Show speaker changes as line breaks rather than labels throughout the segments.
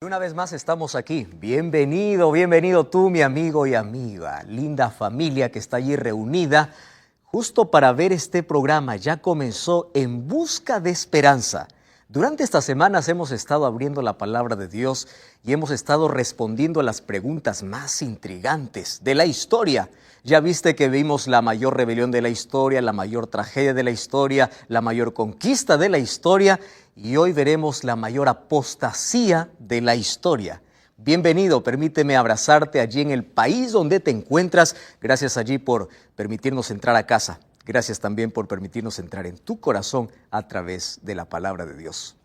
Una vez más estamos aquí. Bienvenido, bienvenido tú, mi amigo y amiga. Linda familia que está allí reunida justo para ver este programa. Ya comenzó En Busca de Esperanza. Durante estas semanas hemos estado abriendo la palabra de Dios y hemos estado respondiendo a las preguntas más intrigantes de la historia. Ya viste que vimos la mayor rebelión de la historia, la mayor tragedia de la historia, la mayor conquista de la historia y hoy veremos la mayor apostasía de la historia. Bienvenido, permíteme abrazarte allí en el país donde te encuentras. Gracias allí por permitirnos entrar a casa. Gracias también por permitirnos entrar en tu corazón a través de la palabra de Dios.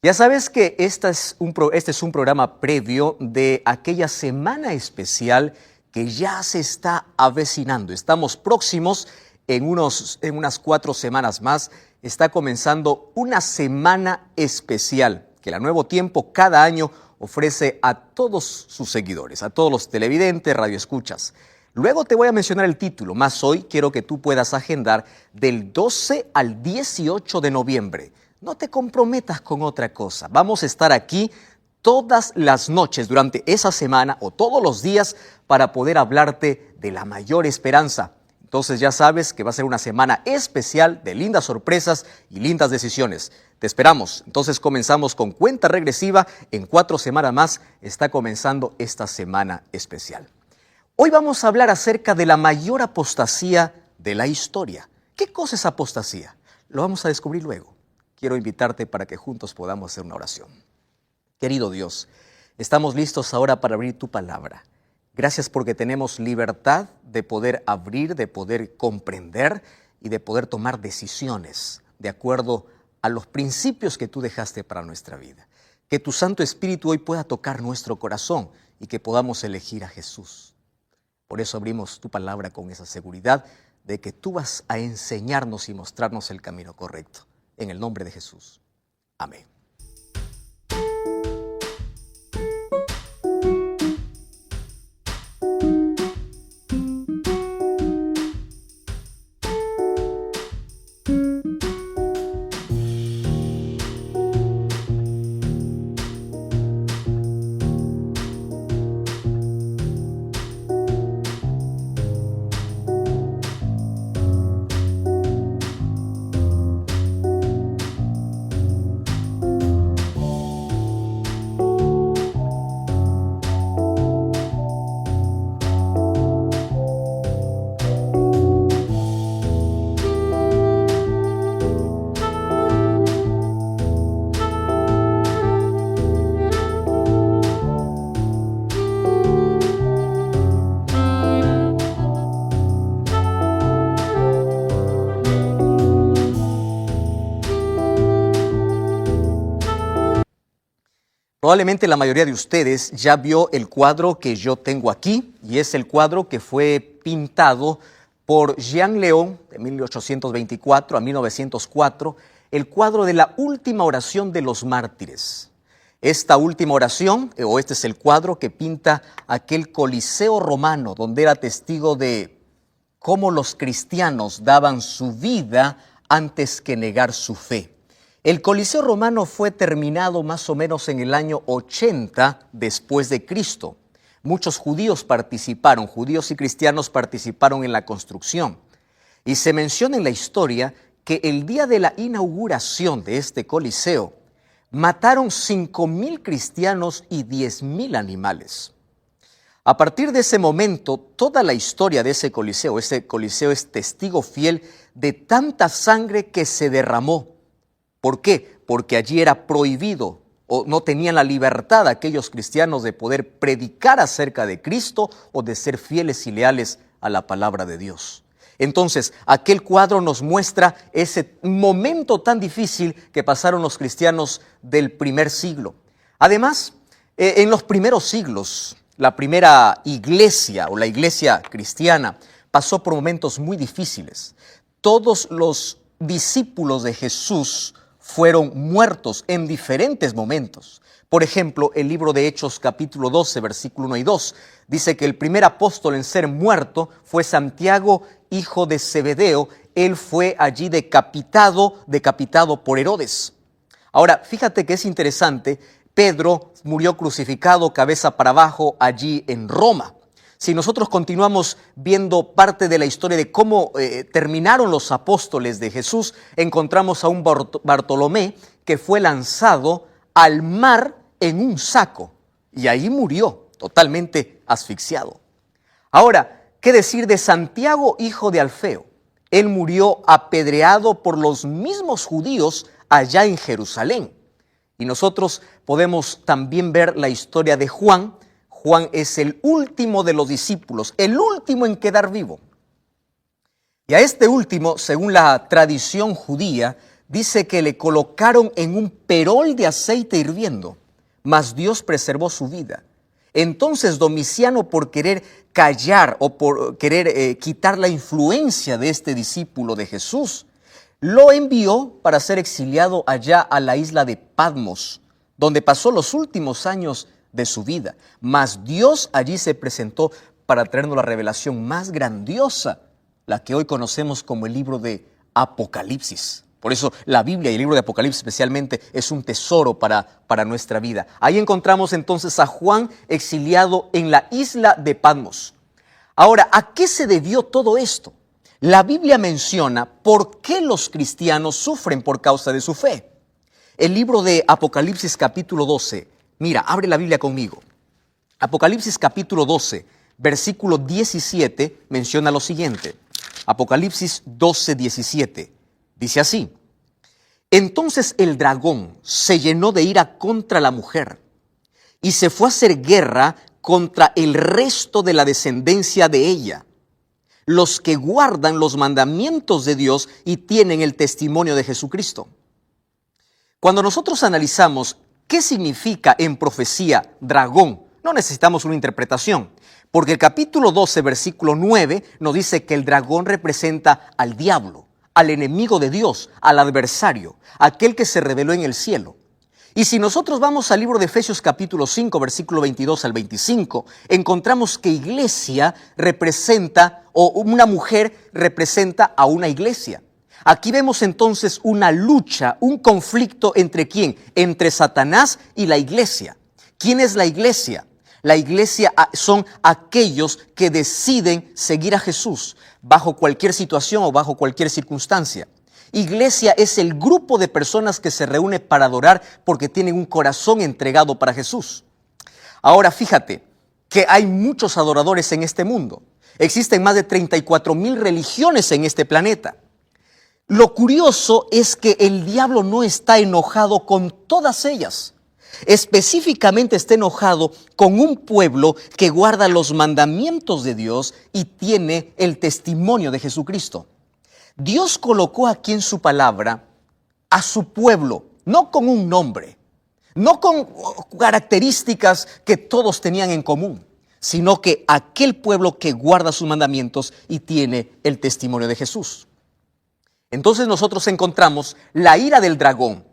Ya sabes que este es un programa previo de aquella semana especial que ya se está avecinando. Estamos próximos en unas 4 semanas más. Está comenzando una semana especial que la Nuevo Tiempo cada año ofrece a todos sus seguidores, a todos los televidentes, radioescuchas. Luego te voy a mencionar el título, más hoy quiero que tú puedas agendar del 12 al 18 de noviembre. No te comprometas con otra cosa. Vamos a estar aquí todas las noches durante esa semana o todos los días para poder hablarte de la mayor esperanza. Entonces ya sabes que va a ser una semana especial de lindas sorpresas y lindas decisiones. Te esperamos. Entonces comenzamos con cuenta regresiva. En 4 semanas más está comenzando esta semana especial. Hoy vamos a hablar acerca de la mayor apostasía de la historia. ¿Qué cosa es apostasía? Lo vamos a descubrir luego. Quiero invitarte para que juntos podamos hacer una oración. Querido Dios, estamos listos ahora para abrir tu palabra. Gracias porque tenemos libertad de poder abrir, de poder comprender y de poder tomar decisiones de acuerdo a los principios que tú dejaste para nuestra vida. Que tu Santo Espíritu hoy pueda tocar nuestro corazón y que podamos elegir a Jesús. Por eso abrimos tu palabra con esa seguridad de que tú vas a enseñarnos y mostrarnos el camino correcto. En el nombre de Jesús. Amén. Probablemente la mayoría de ustedes ya vio el cuadro que yo tengo aquí y es el cuadro que fue pintado por Jean León de 1824 a 1904, el cuadro de la última oración de los mártires. Esta última oración, o este es el cuadro que pinta aquel Coliseo romano donde era testigo de cómo los cristianos daban su vida antes que negar su fe. El Coliseo romano fue terminado más o menos en el año 80 después de Cristo. Muchos judíos participaron, judíos y cristianos participaron en la construcción. Y se menciona en la historia que el día de la inauguración de este Coliseo mataron 5,000 cristianos y 10,000 animales. A partir de ese momento, toda la historia de ese Coliseo es testigo fiel de tanta sangre que se derramó. ¿Por qué? Porque allí era prohibido o no tenían la libertad aquellos cristianos de poder predicar acerca de Cristo o de ser fieles y leales a la palabra de Dios. Entonces, aquel cuadro nos muestra ese momento tan difícil que pasaron los cristianos del primer siglo. Además, en los primeros siglos, la primera iglesia o la iglesia cristiana pasó por momentos muy difíciles. Todos los discípulos de Jesús fueron muertos en diferentes momentos. Por ejemplo, el libro de Hechos capítulo 12, versículo 1 y 2, dice que el primer apóstol en ser muerto fue Santiago, hijo de Zebedeo. Él fue allí decapitado por Herodes. Ahora, fíjate que es interesante Pedro murió crucificado cabeza para abajo allí en Roma. Si nosotros continuamos viendo parte de la historia de cómo terminaron los apóstoles de Jesús, encontramos a un Bartolomé que fue lanzado al mar en un saco y ahí murió totalmente asfixiado. Ahora, ¿qué decir de Santiago, hijo de Alfeo? Él murió apedreado por los mismos judíos allá en Jerusalén. Y nosotros podemos también ver la historia de Juan. Juan es el último de los discípulos, el último en quedar vivo. Y a este último, según la tradición judía, dice que le colocaron en un perol de aceite hirviendo, mas Dios preservó su vida. Entonces Domiciano, por querer callar o por querer quitar la influencia de este discípulo de Jesús, lo envió para ser exiliado allá a la isla de Patmos, donde pasó los últimos años de su vida. Mas Dios allí se presentó para traernos la revelación más grandiosa, la que hoy conocemos como el libro de Apocalipsis. Por eso la Biblia y el libro de Apocalipsis especialmente es un tesoro para nuestra vida. Ahí encontramos entonces a Juan exiliado en la isla de Patmos. Ahora, ¿a qué se debió todo esto? La Biblia menciona por qué los cristianos sufren por causa de su fe. El libro de Apocalipsis capítulo 12, mira, abre la Biblia conmigo. Apocalipsis capítulo 12, versículo 17, menciona lo siguiente. Apocalipsis 12, 17, dice así: Entonces el dragón se llenó de ira contra la mujer y se fue a hacer guerra contra el resto de la descendencia de ella, los que guardan los mandamientos de Dios y tienen el testimonio de Jesucristo. Cuando nosotros analizamos qué significa en profecía dragón, no necesitamos una interpretación, porque el capítulo 12, versículo 9, nos dice que el dragón representa al diablo, al enemigo de Dios, al adversario, aquel que se reveló en el cielo. Y si nosotros vamos al libro de Efesios capítulo 5, versículo 22 al 25, encontramos que iglesia representa, o una mujer representa a una iglesia. Aquí vemos entonces una lucha, un conflicto entre ¿quién? Entre Satanás y la iglesia. ¿Quién es la iglesia? La iglesia son aquellos que deciden seguir a Jesús bajo cualquier situación o bajo cualquier circunstancia. Iglesia es el grupo de personas que se reúne para adorar porque tienen un corazón entregado para Jesús. Ahora fíjate que hay muchos adoradores en este mundo. Existen más de 34,000 religiones en este planeta. Lo curioso es que el diablo no está enojado con todas ellas. Específicamente está enojado con un pueblo que guarda los mandamientos de Dios y tiene el testimonio de Jesucristo. Dios colocó aquí en su palabra a su pueblo, no con un nombre, no con características que todos tenían en común, sino que aquel pueblo que guarda sus mandamientos y tiene el testimonio de Jesús. Entonces nosotros encontramos la ira del dragón,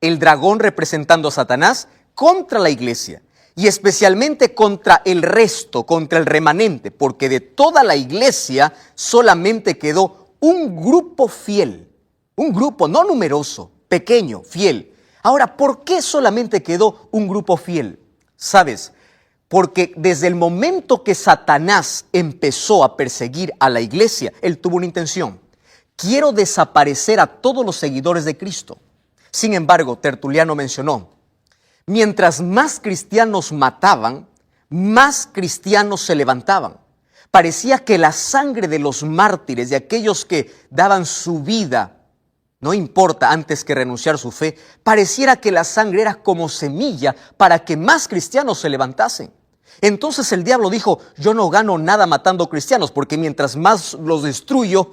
el dragón representando a Satanás contra la iglesia y especialmente contra el resto, contra el remanente, porque de toda la iglesia solamente quedó un grupo fiel, un grupo no numeroso, pequeño, fiel. Ahora, ¿por qué solamente quedó un grupo fiel? ¿Sabes? Porque desde el momento que Satanás empezó a perseguir a la iglesia, él tuvo una intención. Quiero desaparecer a todos los seguidores de Cristo. Sin embargo, Tertuliano mencionó, mientras más cristianos mataban, más cristianos se levantaban. Parecía que la sangre de los mártires, de aquellos que daban su vida, no importa antes que renunciar su fe, pareciera que la sangre era como semilla para que más cristianos se levantasen. Entonces el diablo dijo, yo no gano nada matando cristianos, porque mientras más los destruyo,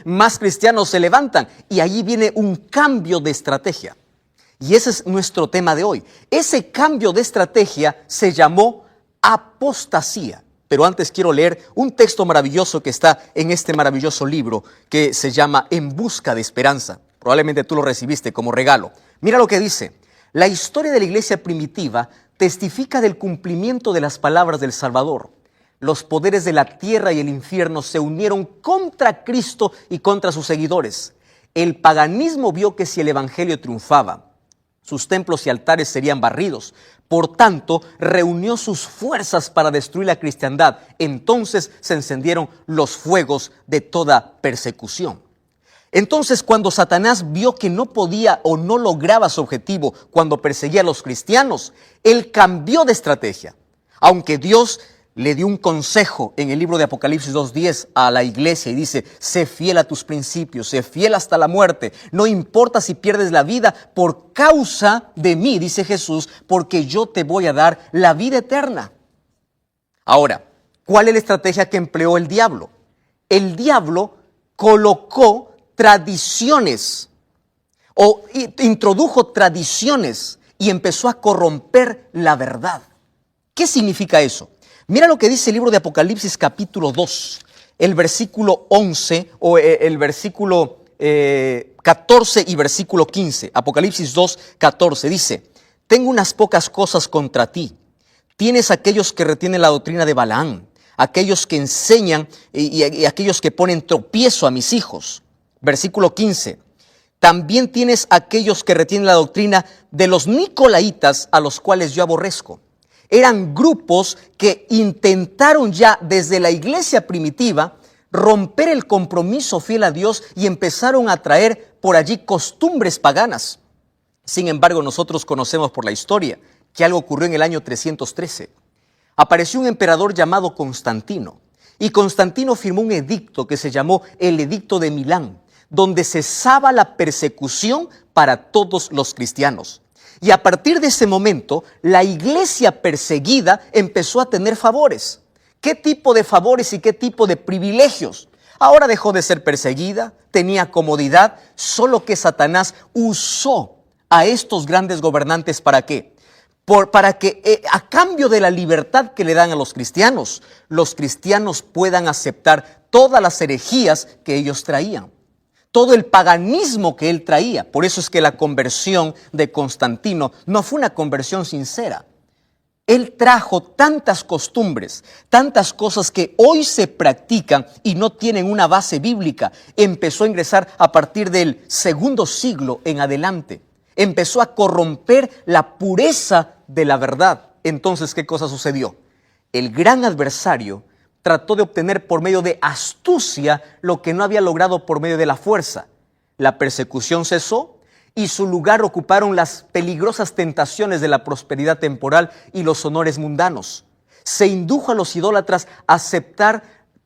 más cristianos se levantan. Y allí viene un cambio de estrategia. Y ese es nuestro tema de hoy. Ese cambio de estrategia se llamó apostasía. Pero antes quiero leer un texto maravilloso que está en este maravilloso libro que se llama En busca de esperanza. Probablemente tú lo recibiste como regalo. Mira lo que dice. La historia de la iglesia primitiva testifica del cumplimiento de las palabras del Salvador. Los poderes de la tierra y el infierno se unieron contra Cristo y contra sus seguidores. El paganismo vio que si el evangelio triunfaba, sus templos y altares serían barridos. Por tanto, reunió sus fuerzas para destruir la cristiandad. Entonces se encendieron los fuegos de toda persecución. Entonces, cuando Satanás vio que no podía o no lograba su objetivo cuando perseguía a los cristianos, él cambió de estrategia. Aunque Dios le dio un consejo en el libro de Apocalipsis 2:10 a la iglesia y dice: sé fiel a tus principios, sé fiel hasta la muerte. No importa si pierdes la vida por causa de mí, dice Jesús, porque yo te voy a dar la vida eterna. Ahora, ¿cuál es la estrategia que empleó el diablo? El diablo colocó tradiciones o introdujo tradiciones y empezó a corromper la verdad. ¿Qué significa eso? Mira lo que dice el libro de Apocalipsis capítulo 2, el versículo 11 o el versículo 14 y versículo 15. Apocalipsis 2, 14 dice: tengo unas pocas cosas contra ti. Tienes aquellos que retienen la doctrina de Balaam, aquellos que enseñan y aquellos que ponen tropiezo a mis hijos. Versículo 15. También tienes aquellos que retienen la doctrina de los nicolaitas, a los cuales yo aborrezco. Eran grupos que intentaron ya desde la iglesia primitiva romper el compromiso fiel a Dios y empezaron a traer por allí costumbres paganas. Sin embargo, nosotros conocemos por la historia que algo ocurrió en el año 313. Apareció un emperador llamado Constantino, y Constantino firmó un edicto que se llamó el Edicto de Milán, donde cesaba la persecución para todos los cristianos. Y a partir de ese momento, la iglesia perseguida empezó a tener favores. ¿Qué tipo de favores y qué tipo de privilegios? Ahora dejó de ser perseguida, tenía comodidad, solo que Satanás usó a estos grandes gobernantes ¿para qué? Para que a cambio de la libertad que le dan a los cristianos puedan aceptar todas las herejías que ellos traían. Todo el paganismo que él traía. Por eso es que la conversión de Constantino no fue una conversión sincera. Él trajo tantas costumbres, tantas cosas que hoy se practican y no tienen una base bíblica. Empezó a ingresar a partir del segundo siglo en adelante. Empezó a corromper la pureza de la verdad. Entonces, ¿qué cosa sucedió? El gran adversario trató de obtener por medio de astucia lo que no había logrado por medio de la fuerza. La persecución cesó y su lugar ocuparon las peligrosas tentaciones de la prosperidad temporal y los honores mundanos. Se indujo a los idólatras a aceptar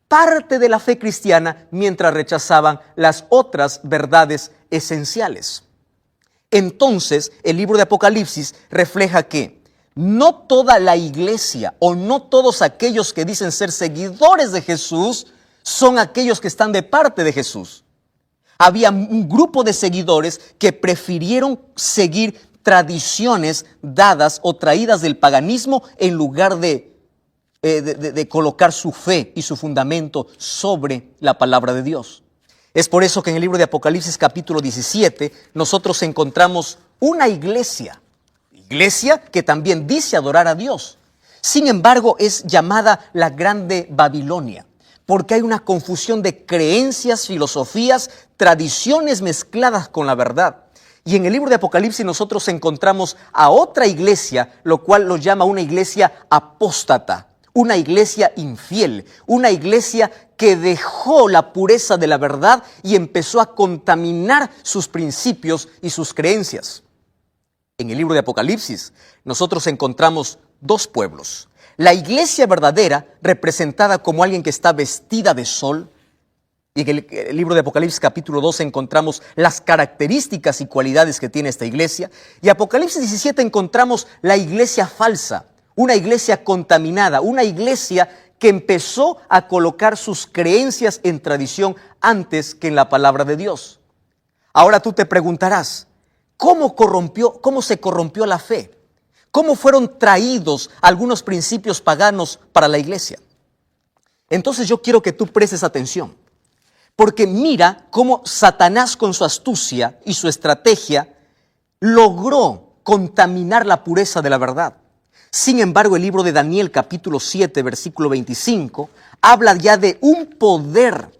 parte de la fe cristiana mientras rechazaban las otras verdades esenciales. Entonces, el libro de Apocalipsis refleja que no toda la iglesia o no todos aquellos que dicen ser seguidores de Jesús son aquellos que están de parte de Jesús. Había un grupo de seguidores que prefirieron seguir tradiciones dadas o traídas del paganismo en lugar de colocar su fe y su fundamento sobre la palabra de Dios. Es por eso que en el libro de Apocalipsis capítulo 17 nosotros encontramos una iglesia que también dice adorar a Dios. Sin embargo, es llamada la Grande Babilonia, porque hay una confusión de creencias, filosofías, tradiciones mezcladas con la verdad. Y en el libro de Apocalipsis nosotros encontramos a otra iglesia, lo cual lo llama una iglesia apóstata, una iglesia infiel, una iglesia que dejó la pureza de la verdad y empezó a contaminar sus principios y sus creencias. En el libro de Apocalipsis nosotros encontramos dos pueblos. La iglesia verdadera, representada como alguien que está vestida de sol. Y en el libro de Apocalipsis capítulo 2 encontramos las características y cualidades que tiene esta iglesia. Y Apocalipsis 17 encontramos la iglesia falsa, una iglesia contaminada, una iglesia que empezó a colocar sus creencias en tradición antes que en la palabra de Dios. Ahora tú te preguntarás, ¿cómo se corrompió la fe? ¿Cómo fueron traídos algunos principios paganos para la iglesia? Entonces yo quiero que tú prestes atención, porque mira cómo Satanás con su astucia y su estrategia logró contaminar la pureza de la verdad. Sin embargo, el libro de Daniel capítulo 7, versículo 25, habla ya de un poder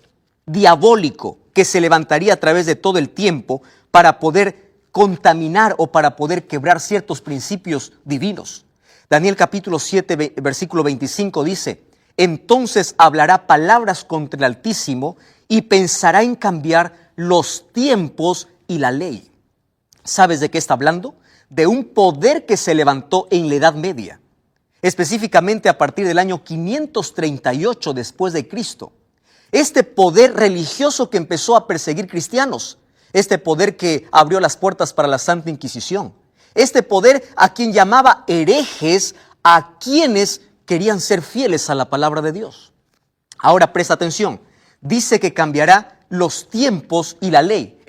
diabólico que se levantaría a través de todo el tiempo para poder contaminar o para poder quebrar ciertos principios divinos. Daniel capítulo 7, versículo 25 dice: entonces hablará palabras contra el Altísimo y pensará en cambiar los tiempos y la ley. ¿Sabes de qué está hablando? De un poder que se levantó en la Edad Media, específicamente a partir del año 538 después de Cristo. Este poder religioso que empezó a perseguir cristianos, este poder que abrió las puertas para la Santa Inquisición, este poder a quien llamaba herejes a quienes querían ser fieles a la palabra de Dios. Ahora presta atención, dice que cambiará los tiempos y la ley.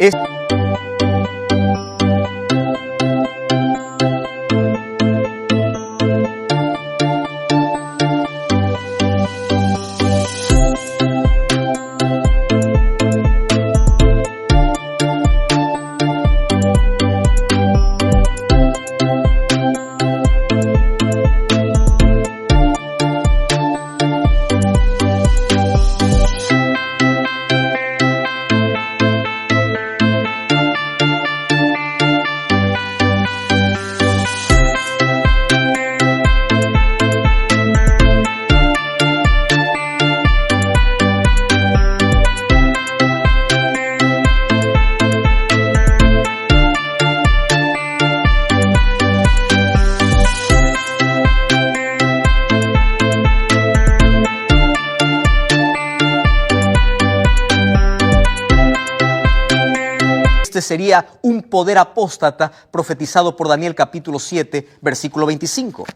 Este sería un poder apóstata profetizado por Daniel capítulo 7, versículo 25.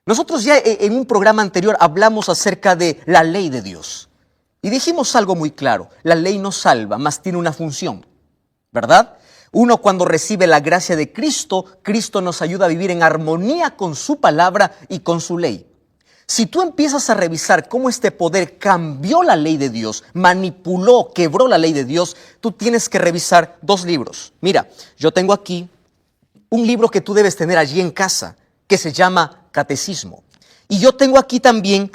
Nosotros ya en un programa anterior hablamos acerca de la ley de Dios. Y dijimos algo muy claro: la ley no salva, mas tiene una función, ¿verdad? Uno, cuando recibe la gracia de Cristo, Cristo nos ayuda a vivir en armonía con su palabra y con su ley. Si tú empiezas a revisar cómo este poder cambió la ley de Dios, manipuló, quebró la ley de Dios, tú tienes que revisar dos libros. Mira, yo tengo aquí un libro que tú debes tener allí en casa, que se llama Catecismo. Y yo tengo aquí también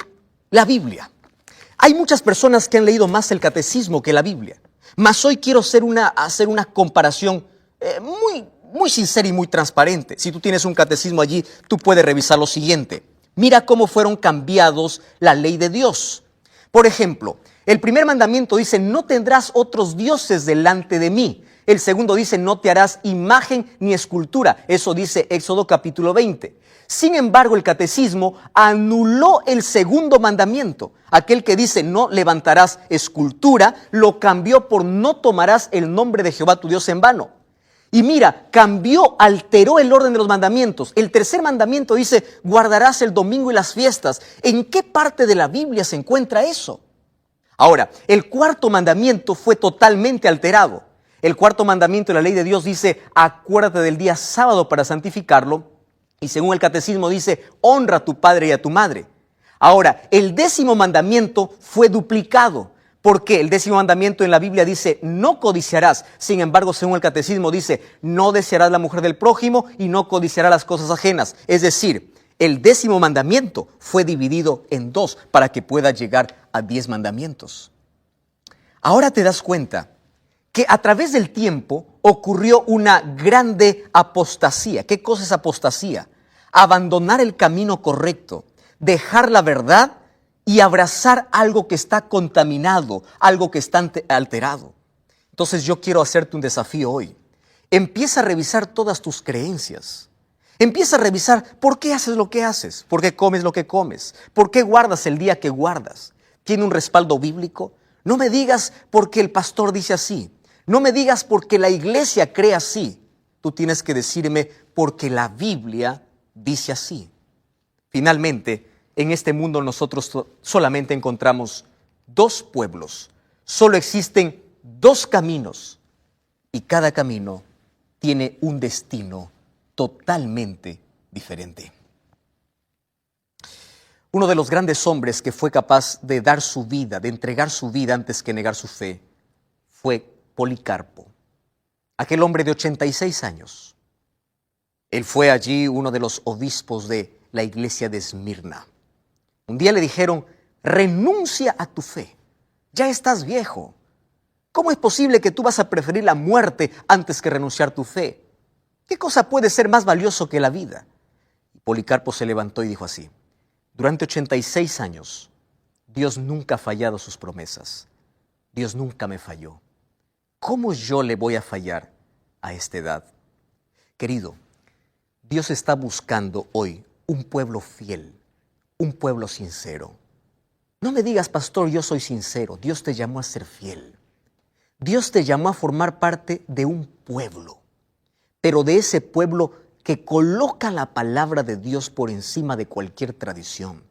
la Biblia. Hay muchas personas que han leído más el Catecismo que la Biblia. Mas hoy quiero hacer una comparación muy sincera y muy transparente. Si tú tienes un catecismo allí, tú puedes revisar lo siguiente. Mira cómo fueron cambiados la ley de Dios. Por ejemplo, el primer mandamiento dice: no tendrás otros dioses delante de mí. El segundo dice: no te harás imagen ni escultura. Eso dice Éxodo capítulo 20. Sin embargo, el catecismo anuló el segundo mandamiento. Aquel que dice: no levantarás escultura, lo cambió por: no tomarás el nombre de Jehová tu Dios en vano. Y mira, alteró el orden de los mandamientos. El tercer mandamiento dice: guardarás el domingo y las fiestas. ¿En qué parte de la Biblia se encuentra eso? Ahora, el cuarto mandamiento fue totalmente alterado. El cuarto mandamiento de la ley de Dios dice: acuérdate del día sábado para santificarlo. Y según el catecismo dice: honra a tu padre y a tu madre. Ahora, el 10º mandamiento fue duplicado. Porque el 10º mandamiento en la Biblia dice: no codiciarás. Sin embargo, según el catecismo dice: no desearás la mujer del prójimo y no codiciarás las cosas ajenas. Es decir, el 10º mandamiento fue dividido en 2 para que pueda llegar a 10 mandamientos. Ahora te das cuenta que a través del tiempo ocurrió una grande apostasía. ¿Qué cosa es apostasía? Abandonar el camino correcto, dejar la verdad y abrazar algo que está contaminado, algo que está alterado. Entonces yo quiero hacerte un desafío hoy. Empieza a revisar todas tus creencias. Empieza a revisar por qué haces lo que haces, por qué comes lo que comes, por qué guardas el día que guardas. ¿Tiene un respaldo bíblico? No me digas porque el pastor dice así. No me digas porque la iglesia cree así. Tú tienes que decirme porque la Biblia dice así. Finalmente, en este mundo nosotros solamente encontramos 2 pueblos. Solo existen 2 caminos y cada camino tiene un destino totalmente diferente. Uno de los grandes hombres que fue capaz de dar su vida, de entregar su vida antes que negar su fe, fue Policarpo. Aquel hombre de 86 años. Él fue allí uno de los obispos de la iglesia de Esmirna. Un día le dijeron: renuncia a tu fe, ya estás viejo. ¿cómo es posible que tú vas a preferir la muerte antes que renunciar tu fe? ¿Qué cosa puede ser más valioso que la vida? Y Policarpo se levantó y dijo así: durante 86 años, Dios nunca ha fallado sus promesas. Dios nunca me falló. ¿Cómo yo le voy a fallar a esta edad? Querido, Dios está buscando hoy un pueblo fiel, un pueblo sincero. No me digas, pastor, yo soy sincero. Dios te llamó a ser fiel. Dios te llamó a formar parte de un pueblo, pero de ese pueblo que coloca la palabra de Dios por encima de cualquier tradición.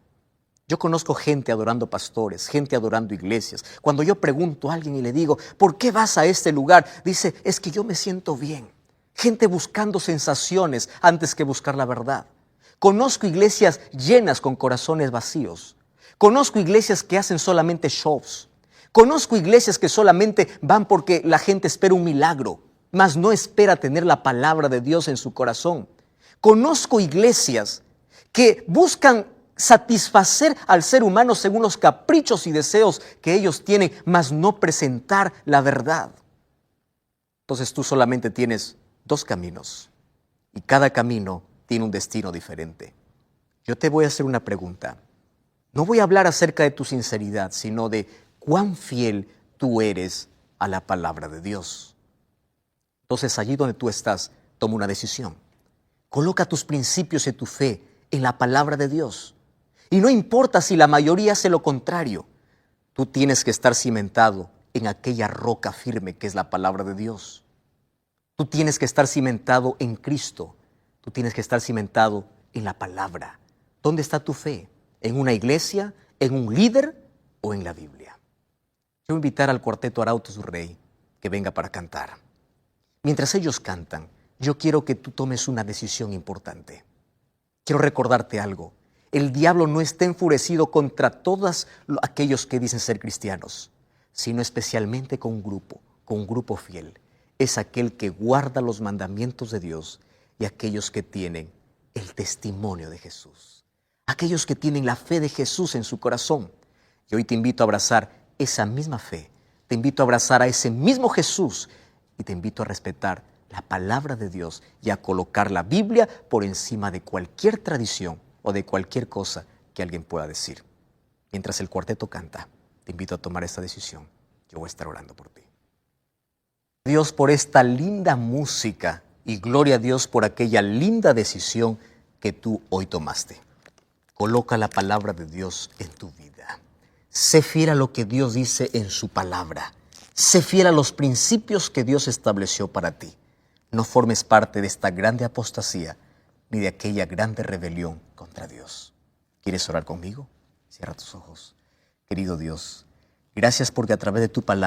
Yo conozco gente adorando pastores, gente adorando iglesias. Cuando yo pregunto a alguien y le digo, ¿por qué vas a este lugar? Dice, es que yo me siento bien. Gente buscando sensaciones antes que buscar la verdad. Conozco iglesias llenas con corazones vacíos. Conozco iglesias que hacen solamente shows. Conozco iglesias que solamente van porque la gente espera un milagro, mas no espera tener la palabra de Dios en su corazón. Conozco iglesias que buscan satisfacer al ser humano según los caprichos y deseos que ellos tienen, mas no presentar la verdad. Entonces tú solamente tienes dos caminos y cada camino tiene un destino diferente. Yo te voy a hacer una pregunta. No voy a hablar acerca de tu sinceridad, sino de cuán fiel tú eres a la palabra de Dios. Entonces allí donde tú estás, toma una decisión. Coloca tus principios y tu fe en la palabra de Dios. Y no importa si la mayoría hace lo contrario, tú tienes que estar cimentado en aquella roca firme que es la palabra de Dios. Tú tienes que estar cimentado en Cristo. Tú tienes que estar cimentado en la palabra. ¿Dónde está tu fe? ¿En una iglesia, en un líder o en la Biblia? Yo voy a invitar al cuarteto Arautos du Rey que venga para cantar. Mientras ellos cantan, yo quiero que tú tomes una decisión importante. Quiero recordarte algo. El diablo no está enfurecido contra todos aquellos que dicen ser cristianos, sino especialmente con un grupo fiel. Es aquel que guarda los mandamientos de Dios y aquellos que tienen el testimonio de Jesús. Aquellos que tienen la fe de Jesús en su corazón. Y hoy te invito a abrazar esa misma fe. Te invito a abrazar a ese mismo Jesús y te invito a respetar la palabra de Dios y a colocar la Biblia por encima de cualquier tradición o de cualquier cosa que alguien pueda decir. Mientras el cuarteto canta, te invito a tomar esta decisión. Yo voy a estar orando por ti. Dios, por esta linda música y gloria a Dios por aquella linda decisión que tú hoy tomaste. Coloca la palabra de Dios en tu vida. Sé fiel a lo que Dios dice en su palabra. Sé fiel a los principios que Dios estableció para ti. No formes parte de esta grande apostasía ni de aquella grande rebelión contra Dios. ¿Quieres orar conmigo? Cierra tus ojos. Querido Dios, gracias porque a través de tu palabra